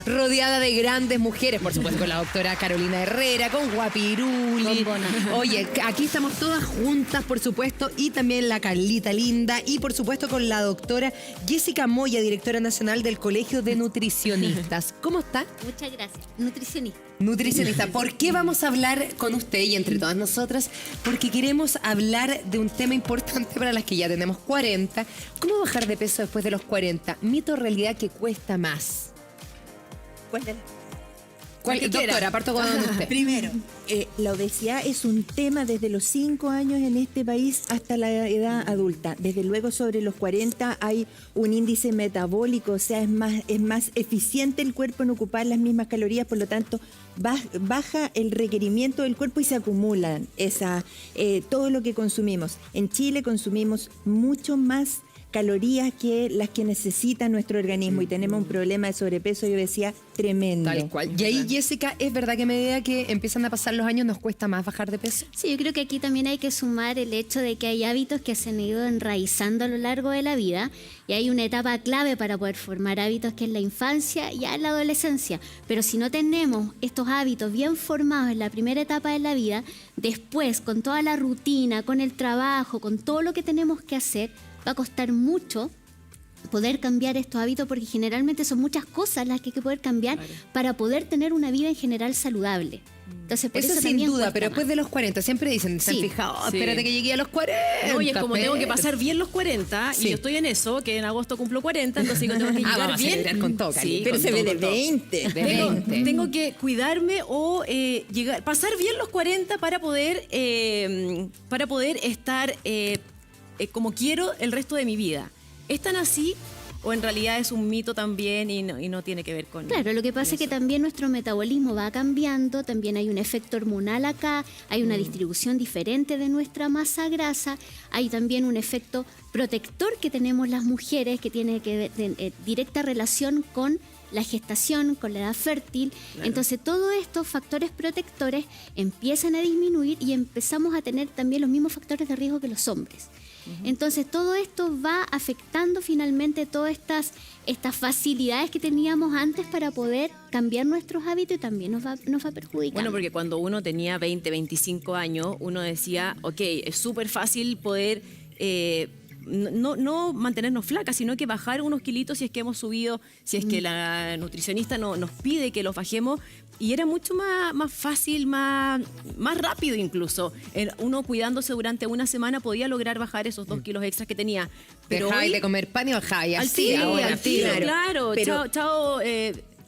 Rodeada de grandes mujeres, por supuesto, con la doctora Carolina Herrera, con Guapiruli. Oye, aquí estamos todas juntas, por supuesto, y también la Carlita Linda, y por supuesto con la doctora Jessica Moya, directora nacional del Colegio de Nutricionistas. ¿Cómo está? Muchas gracias. Nutricionista. Nutricionista. ¿Por qué vamos a hablar con usted y entre todas nosotras? Porque queremos hablar de un tema importante para las que ya tenemos 40. ¿Cómo bajar de peso después de los 40? Mito o realidad que cuesta más. Doctora, parto con usted. Primero, la obesidad es un tema desde los 5 años en este país hasta la edad adulta. Desde luego sobre los 40 hay un índice metabólico, o sea, es más eficiente el cuerpo en ocupar las mismas calorías, por lo tanto baja el requerimiento del cuerpo y se acumulan todo lo que consumimos. En Chile consumimos mucho más calorías que las que necesita nuestro organismo y tenemos un problema de sobrepeso y obesidad tremendo. Tal cual. Y ahí, Jessica, ¿es verdad que a medida que empiezan a pasar los años nos cuesta más bajar de peso? Sí, yo creo que aquí también hay que sumar el hecho de que hay hábitos que se han ido enraizando a lo largo de la vida y hay una etapa clave para poder formar hábitos que es la infancia y ya en la adolescencia. Pero si no tenemos estos hábitos bien formados en la primera etapa de la vida, después con toda la rutina, con el trabajo, con todo lo que tenemos que hacer, va a costar mucho poder cambiar estos hábitos porque generalmente son muchas cosas las que hay que poder cambiar para poder tener una vida en general saludable. Entonces, por eso sin duda, pero después de los 40 siempre dicen, ¿se han fijado? Sí. Espérate que llegué a los 40. Oye, como tengo que pasar bien los 40 y yo estoy en eso, que en agosto cumplo 40, entonces digo, tengo que llegar vamos bien. A celebrar con todo, Sí, pero con se todo, ve de con todo. 20. De 20. Tengo que cuidarme o pasar bien los 40 para poder estar como quiero el resto de mi vida. ¿Es tan así o en realidad es un mito también y no tiene que ver con Claro, lo que pasa es que también nuestro metabolismo va cambiando, también hay un efecto hormonal acá, hay una distribución diferente de nuestra masa grasa, hay también un efecto protector que tenemos las mujeres que tiene que ver directa relación con la gestación, con la edad fértil. Claro. Entonces todos estos factores protectores empiezan a disminuir y empezamos a tener también los mismos factores de riesgo que los hombres. Entonces todo esto va afectando finalmente todas estas facilidades que teníamos antes para poder cambiar nuestros hábitos y también nos va perjudicando. Bueno, porque cuando uno tenía 20, 25 años, uno decía, ok, es súper fácil poder no mantenernos flacas, sino que bajar unos kilitos si es que hemos subido, si es que la nutricionista nos pide que los bajemos. Y era mucho más fácil, más rápido incluso. Uno cuidándose durante una semana podía lograr bajar esos 2 kilos extras que tenía. Pero dejáis de comer pan y bajáis al así tiro, ahora. al tiro, claro. Pero, chao,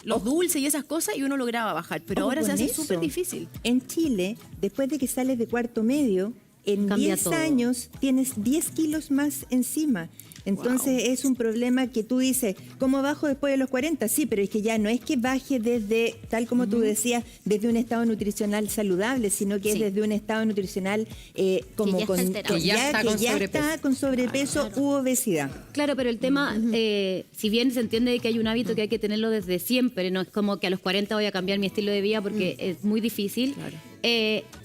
los dulces y esas cosas y uno lograba bajar. Pero ahora se hace súper difícil. En Chile, después de que sales de cuarto medio, en Cambia 10 todo. años tienes 10 kilos más encima. Entonces es un problema que tú dices, ¿cómo bajo después de los 40? Sí, pero es que ya no es que baje desde, tal como tú decías, desde un estado nutricional saludable, sino que es desde un estado nutricional que ya está con sobrepeso u obesidad. Claro, pero el tema, si bien se entiende que hay un hábito que hay que tenerlo desde siempre, no es como que a los 40 voy a cambiar mi estilo de vida porque es muy difícil. Claro.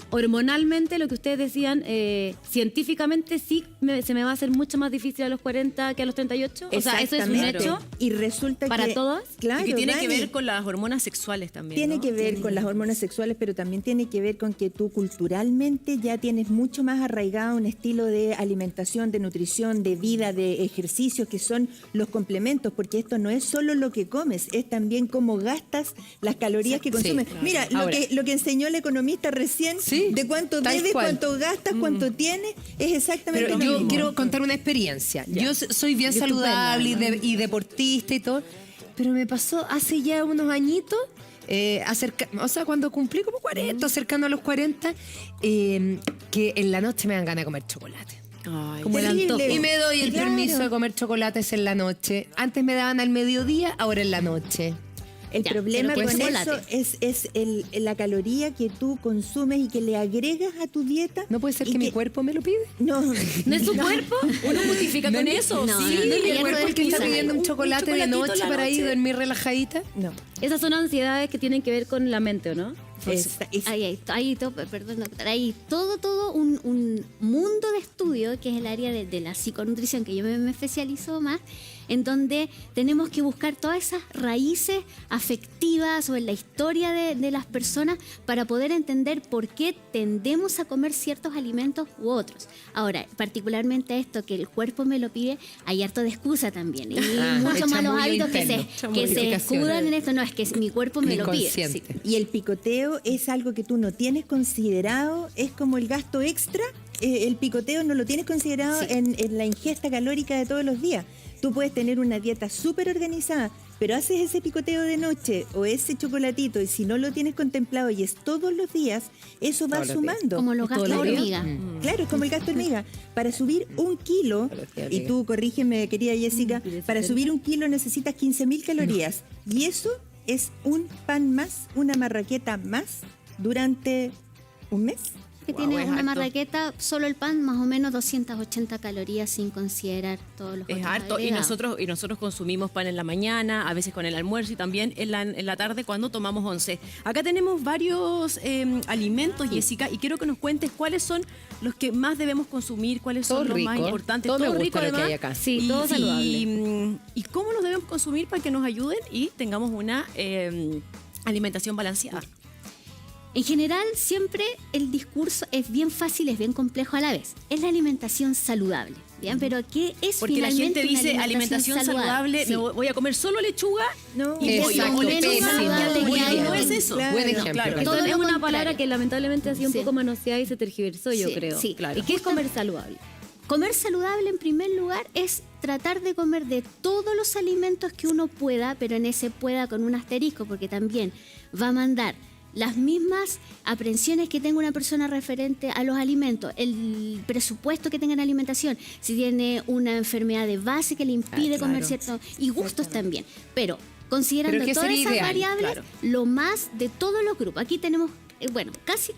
Hormonalmente, lo que ustedes decían, científicamente sí se me va a hacer mucho más difícil a los 40 que a los 38. O sea, eso es un Exactamente. hecho. Y resulta ¿Para que, todas? claro, Y que tiene que Dani, ver con las hormonas sexuales también. tiene ¿no? que ver con las hormonas sexuales, pero también tiene que ver con que tú culturalmente ya tienes mucho más arraigado un estilo de alimentación, de nutrición, de vida, de ejercicios, que son los complementos, porque esto no es solo lo que comes, es también cómo gastas las calorías que consumes. claro. Mira, Ahora, lo que enseñó el economista recién, Sí, de cuánto tal debes, cual. cuánto gastas, cuánto tienes, es exactamente Pero lo yo mismo. quiero contar una experiencia. Yo soy bien saludable y deportista y todo, pero me pasó hace ya unos añitos, o sea, cuando cumplí como 40, cercano a los 40, que en la noche me dan ganas de comer chocolate. Ay, Como el Terrible. antojo. Y me doy el Claro. permiso de comer chocolates en la noche. Antes me daban al mediodía, ahora en la noche. El Ya, problema pero con con eso es la caloría que tú consumes y que le agregas a tu dieta. ¿No puede ser y que mi cuerpo me lo pide? No, ¿No es su cuerpo? ¿Uno justifica con eso? No, sí, no, no, ¿Y el ya cuerpo no el que está es pidiendo un un chocolate de chocolatito noche en la para ir noche. dormir relajadita? no. Esas son ansiedades que tienen que ver con la mente, ¿o no? Hay todo un mundo de estudio que es el área de la psiconutrición que yo me especializo más, en donde tenemos que buscar todas esas raíces afectivas o en la historia de las personas para poder entender por qué tendemos a comer ciertos alimentos u otros. Ahora, particularmente esto que el cuerpo me lo pide, hay harto de excusa también. Y muchos malos hábitos que se escudan en esto. No, es que mi cuerpo me lo pide. Sí. Y el picoteo es algo que tú no tienes considerado, es como el gasto extra. El picoteo no lo tienes considerado en la ingesta calórica de todos los días. Tú puedes tener una dieta súper organizada, pero haces ese picoteo de noche o ese chocolatito y si no lo tienes contemplado y es todos los días, eso va sumando. Como los gastos hormiga. Claro, es como el gasto hormiga. Para subir 1 kilo, y tú corrígeme, querida Jessica, para subir 1 kilo necesitas 15.000 calorías. Y eso es un pan más, una marraqueta más durante un mes. Que tiene una marraqueta, solo el pan, más o menos 280 calorías sin considerar todos los otros harto. Y nosotros consumimos pan en la mañana, a veces con el almuerzo y también en la tarde cuando tomamos once. Acá tenemos varios alimentos, Jessica, y quiero que nos cuentes cuáles son los que más debemos consumir, cuáles son los más importantes. Todo me rico gusta lo además. que hay acá. Sí, todo saludable. ¿Y cómo los debemos consumir para que nos ayuden y tengamos una alimentación balanceada? En general, siempre el discurso es bien fácil, es bien complejo a la vez. Es la alimentación saludable, ¿bien? Pero ¿qué es porque la gente finalmente dice una alimentación saludable, Sí. no, voy a comer solo lechuga y pollo. Exacto, lo menos saludable que hay. No es eso. Claro. Buen ejemplo. Claro. Todo Entonces, lo es una contrario. palabra que lamentablemente ha sido un Sí. poco manoseada y se tergiversó, yo Sí, creo. sí. ¿Y qué es comer saludable? Comer saludable, en primer lugar, es tratar de comer de todos los alimentos que uno pueda, pero en ese pueda con un asterisco, porque también va a mandar las mismas aprensiones que tenga una persona referente a los alimentos, el presupuesto que tenga en alimentación, si tiene una enfermedad de base que le impide comer cierto, y gustos también. Pero considerando ¿qué todas sería esas ideal? variables, Claro. lo más de todos los grupos. Aquí tenemos,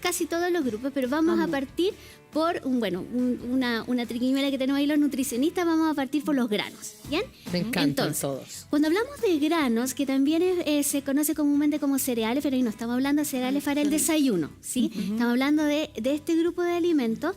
casi todos los grupos, pero vamos a partir por una triquiñuela que tenemos ahí los nutricionistas, vamos a partir por los granos, ¿bien? Me encantan Entonces, todos. cuando hablamos de granos, que también se conoce comúnmente como cereales, pero ahí no estamos hablando de cereales para el desayuno, ¿sí? Estamos hablando de este grupo de alimentos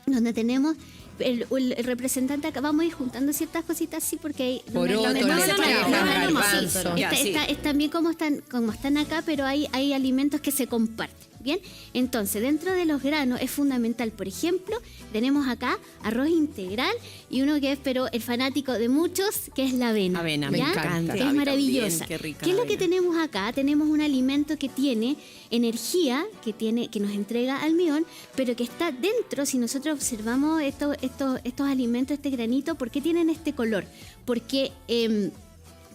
donde tenemos el representante acá. Vamos a ir juntando ciertas cositas así porque hay Poroto, lentejas, garbanzo. es también como están acá, pero hay alimentos que se comparten. Bien, entonces dentro de los granos es fundamental, por ejemplo, tenemos acá arroz integral y uno que es, pero el fanático de muchos, que es la avena. Avena, ¿ya? me encanta. Que es maravillosa. También, qué rica ¿Qué es la lo que avena. tenemos acá? Tenemos un alimento que tiene energía, que nos entrega almidón, pero que está dentro, si nosotros observamos estos alimentos, este granito, ¿por qué tienen este color? Porque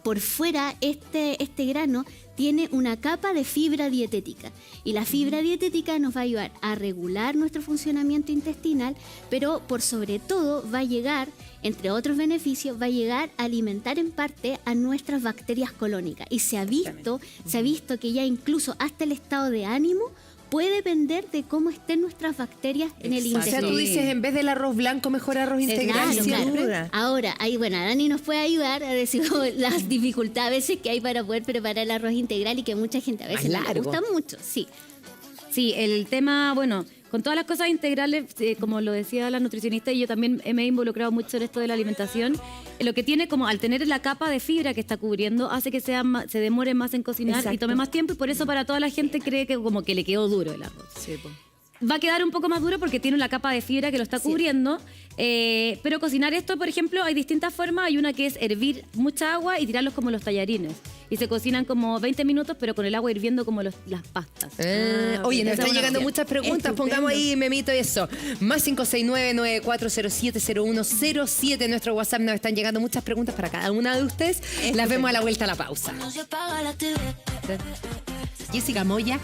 por fuera este grano tiene una capa de fibra dietética y la fibra dietética nos va a ayudar a regular nuestro funcionamiento intestinal, pero por sobre todo va a llegar, entre otros beneficios, va a llegar a alimentar en parte a nuestras bacterias colónicas y se ha visto que ya incluso hasta el estado de ánimo puede depender de cómo estén nuestras bacterias en el O intestino. sea, tú dices, en vez del arroz blanco, mejor arroz integral. Claro, sin claro. duda. Ahora, Dani nos puede ayudar a decir las dificultades que hay para poder preparar el arroz integral y que mucha gente a veces no le largo. gusta mucho. Sí, Sí, el tema, bueno, con todas las cosas integrales, como lo decía la nutricionista, y yo también me he involucrado mucho en esto de la alimentación, lo que tiene como al tener la capa de fibra que está cubriendo, hace que se demore más en cocinar y Exacto. tome más tiempo, y por eso para toda la gente cree que como que le quedó duro el arroz. Va a quedar un poco más duro porque tiene la capa de fibra que lo está cubriendo, pero cocinar esto, por ejemplo, hay distintas formas. Hay una que es hervir mucha agua y tirarlos como los tallarines. Y se cocinan como 20 minutos, pero con el agua hirviendo como las pastas. Oye, nos esa están es una llegando opción. muchas preguntas. Estupendo. Pongamos ahí, Memito, eso. Más 569-9407-0107. En nuestro WhatsApp nos están llegando muchas preguntas para cada una de ustedes. Las vemos a la vuelta a la pausa. Jessica Moya.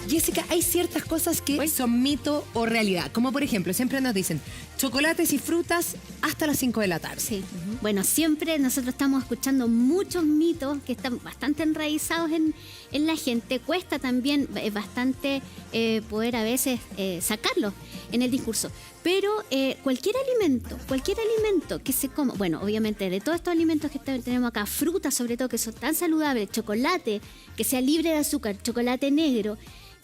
Jessica, hay ciertas cosas que son mito o realidad. Como por ejemplo, siempre nos dicen chocolates y frutas hasta las 5 de la tarde. sí. Bueno, siempre nosotros estamos escuchando muchos mitos que están bastante enraizados en la gente. Cuesta también bastante poder a veces sacarlos en el discurso. Pero cualquier alimento que se coma, bueno, obviamente de todos estos alimentos que tenemos acá, frutas sobre todo que son tan saludables, chocolate, que sea libre de azúcar, chocolate negro,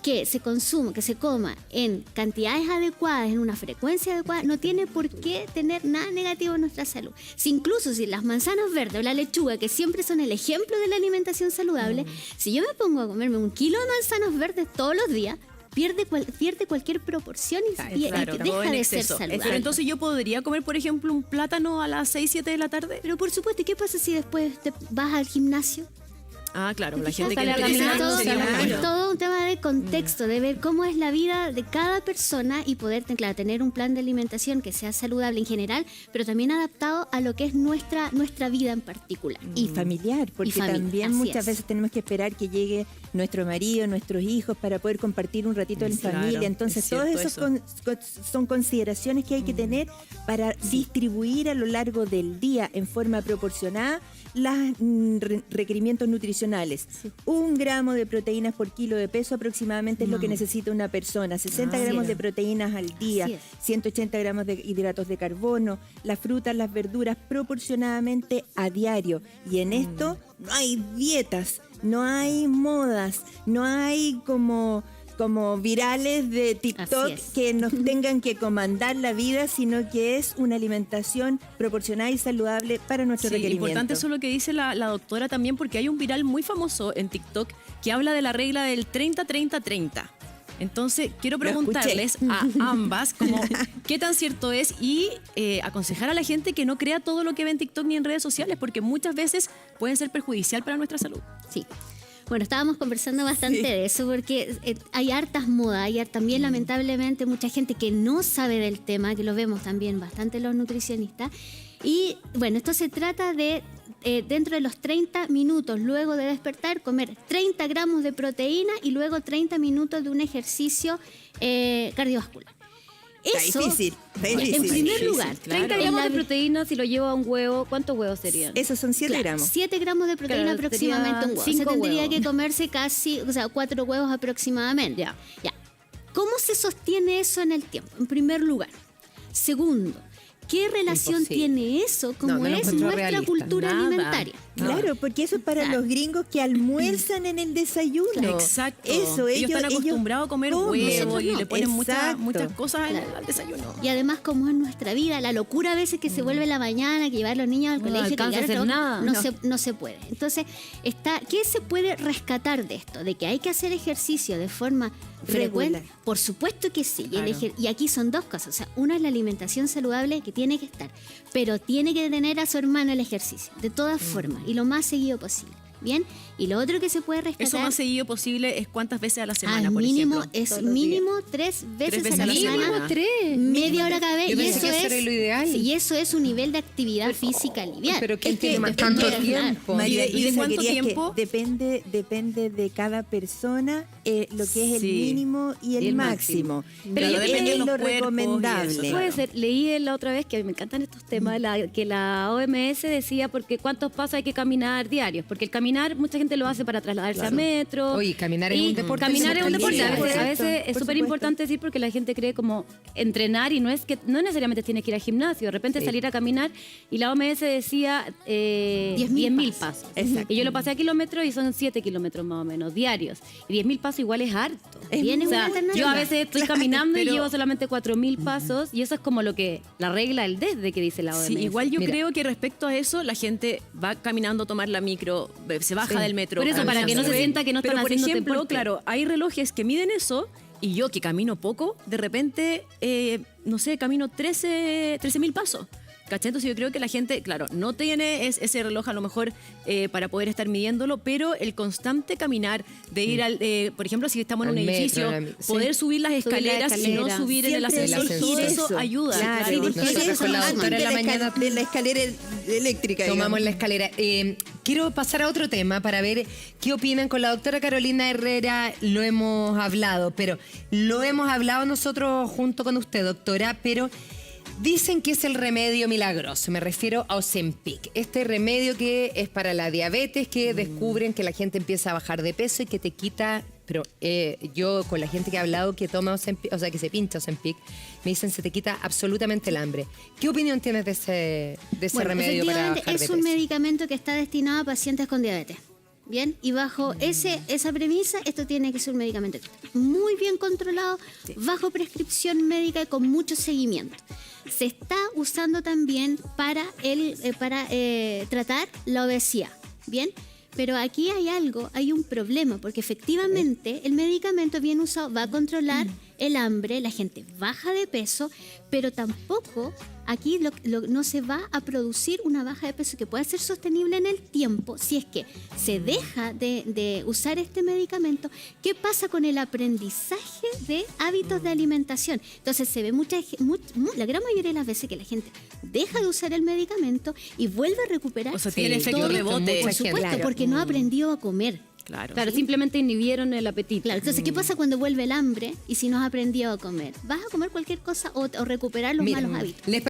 que se coma en cantidades adecuadas, en una frecuencia adecuada, no tiene por qué tener nada negativo en nuestra salud. Incluso si las manzanas verdes o la lechuga, que siempre son el ejemplo de la alimentación saludable, si yo me pongo a comerme 1 kilo de manzanas verdes todos los días, pierde cualquier proporción y Claro, deja en de ser exceso. saludable. Pero entonces yo podría comer, por ejemplo, un plátano a las 6, 7 de la tarde. Pero por supuesto, ¿y qué pasa si después te vas al gimnasio? Ah, claro, la gente Sale que a no tiene caminar, nada, todo, sería un es cambio. todo un tema de contexto, de ver cómo es la vida de cada persona y poder, claro, tener un plan de alimentación que sea saludable en general, pero también adaptado a lo que es nuestra vida en particular. Y familiar, porque familia, también así muchas es. veces tenemos que esperar que llegue nuestro marido, nuestros hijos, para poder compartir un ratito en Claro, familia. Entonces, es todas cierto esas son consideraciones que hay que tener para distribuir a lo largo del día en forma proporcionada los requerimientos nutricionales. 1 gramo de proteínas por kilo de peso aproximadamente es lo que necesita una persona. 60 Así gramos es. de proteínas al día, Así es. 180 gramos de hidratos de carbono, las frutas, las verduras proporcionadamente a diario. Y en esto no hay dietas, no hay modas, no hay como virales de TikTok Así es. que nos tengan que comandar la vida, sino que es una alimentación proporcionada y saludable para nuestro Sí, requerimiento. importante eso lo que dice la doctora también, porque hay un viral muy famoso en TikTok que habla de la regla del 30-30-30. Entonces, quiero Lo preguntarles a ambas como qué tan cierto es y aconsejar a la gente que no crea todo lo que ve en TikTok ni en redes sociales, porque muchas veces pueden ser perjudicial para nuestra salud. Sí. Bueno, estábamos conversando bastante de eso porque hay hartas modas, hay también lamentablemente mucha gente que no sabe del tema, que lo vemos también bastante los nutricionistas. Y bueno, esto se trata de dentro de los 30 minutos luego de despertar, comer 30 gramos de proteína y luego 30 minutos de un ejercicio cardiovascular. Eso, Está difícil. en primer lugar, 30 gramos de proteína, si lo llevo a un huevo, ¿cuántos huevos serían? Esos son 7 Claro, gramos. 7 gramos de proteína Claro, aproximadamente serían un huevo. Se 5 tendría huevos. que comerse casi, 4 huevos aproximadamente. Ya. ¿Cómo se sostiene eso en el tiempo? En primer lugar. Segundo, ¿qué relación Imposible. tiene eso como No, no lo es encuentro nuestra realista. cultura Nada. alimentaria? Claro, porque eso es para Claro. los gringos que almuerzan en el desayuno. Exacto. Eso, ellos están acostumbrados a comer comen. huevo y le ponen Exacto. muchas cosas al Claro. desayuno. Y además, como es nuestra vida, la locura a veces que se vuelve la mañana, que llevar a los niños al No colegio, que alcanza llegar a al hacer trabajo, nada. no se puede. Entonces, ¿qué se puede rescatar de esto? De que hay que hacer ejercicio de forma frecuente. Regular. Por supuesto que sí. Claro. Y aquí son dos cosas. O sea, una es la alimentación saludable que tiene que estar, pero tiene que tener a su hermano el ejercicio, de todas formas, y lo más seguido posible. ¿Bien? Y lo otro que se puede rescatar... Eso más seguido posible es cuántas veces a la semana, al por mínimo, ejemplo. es Todos los mínimo 3 veces, veces a la a la semana. semana. 3. Media hora cada vez. Yo Y pensé eso, que eso era lo ideal. sí, y eso es un nivel de actividad física liviana. Pero ¿quién Es que tiene más depende- tanto claro. tiempo? María ¿Y de Luisa, cuánto quería que tiempo? depende de cada persona lo que es el Sí. mínimo y el, máximo. Pero Pero depende es de los lo cuerpos y eso, recomendable. claro. Puede ser. Leí la otra vez que a mí me encantan estos temas, que la OMS decía porque cuántos pasos hay que caminar diarios, porque el caminar mucha gente lo hace para trasladarse a metro. Oye, caminar es Y un deporte Caminar es un deporte. A veces, Exacto, es por súper importante decir porque la gente cree como entrenar y no necesariamente tienes que ir al gimnasio, de repente Sí. salir a caminar y la OMS decía 10.000 pasos. Exacto. Y yo lo pasé a kilómetros y son 7 kilómetros más o menos diarios. Y 10.000 pasos igual es harto. Bien, es O sea, una alternativa. yo a veces estoy caminando y Pero- llevo solamente 4.000 pasos y eso es como lo que la regla del desde que dice la OMS. Sí, igual yo Mira. creo que respecto a eso, la gente va caminando a tomar la micro, se baja Sí. del metro. Por eso, camina, para que no se sube. sienta que no Pero, están por haciendo ejemplo, deporte. claro, hay relojes que miden eso y yo que camino poco, de repente, no sé, camino 13.000 pasos. ¿Cachai? Entonces yo creo que la gente, claro, no tiene ese reloj a lo mejor para poder estar midiéndolo, pero el constante caminar de ir al, por ejemplo, si estamos en Al un metro, edificio, sí. poder subir las escaleras y no escalera. subir en el Siempre ascensor, el todo ascensor. eso ayuda. Claro, claro. porque Nosotros eso con la antes doctora en la mañana de la escalera eléctrica. Tomamos digamos. la escalera. Quiero pasar a otro tema para ver qué opinan con la doctora Carolina Herrera. Lo hemos hablado, pero lo hemos hablado nosotros junto con usted, doctora, pero dicen que es el remedio milagroso. Me refiero a Ozempic. Este remedio que es para la diabetes, que descubren que la gente empieza a bajar de peso y que te quita... Pero yo con la gente que ha hablado que toma Ozempic, o sea, que se pincha Ozempic, me dicen se te quita absolutamente el hambre. ¿Qué opinión tienes de ese Bueno, remedio para efectivamente bajar de es peso? un medicamento que está destinado a pacientes con diabetes. Bien, y bajo esa premisa, esto tiene que ser un medicamento muy bien controlado, bajo prescripción médica y con mucho seguimiento. Se está usando también para tratar la obesidad, ¿bien? Pero aquí hay un problema, porque efectivamente el medicamento bien usado va a controlar el hambre, la gente baja de peso, pero tampoco aquí no se va a producir una baja de peso que pueda ser sostenible en el tiempo si es que se deja de usar este medicamento. ¿Qué pasa con el aprendizaje de hábitos de alimentación? Entonces se ve la gran mayoría de las veces que la gente deja de usar el medicamento y vuelve a recuperar. O sea, tiene efecto todo, rebote. por supuesto, Claro. porque no ha aprendido a comer. Claro. Claro, simplemente inhibieron el apetito. Claro, entonces, ¿qué pasa cuando vuelve el hambre y si no has aprendido a comer? Vas a comer cualquier cosa o recuperar los Mira, malos hábitos. ¿les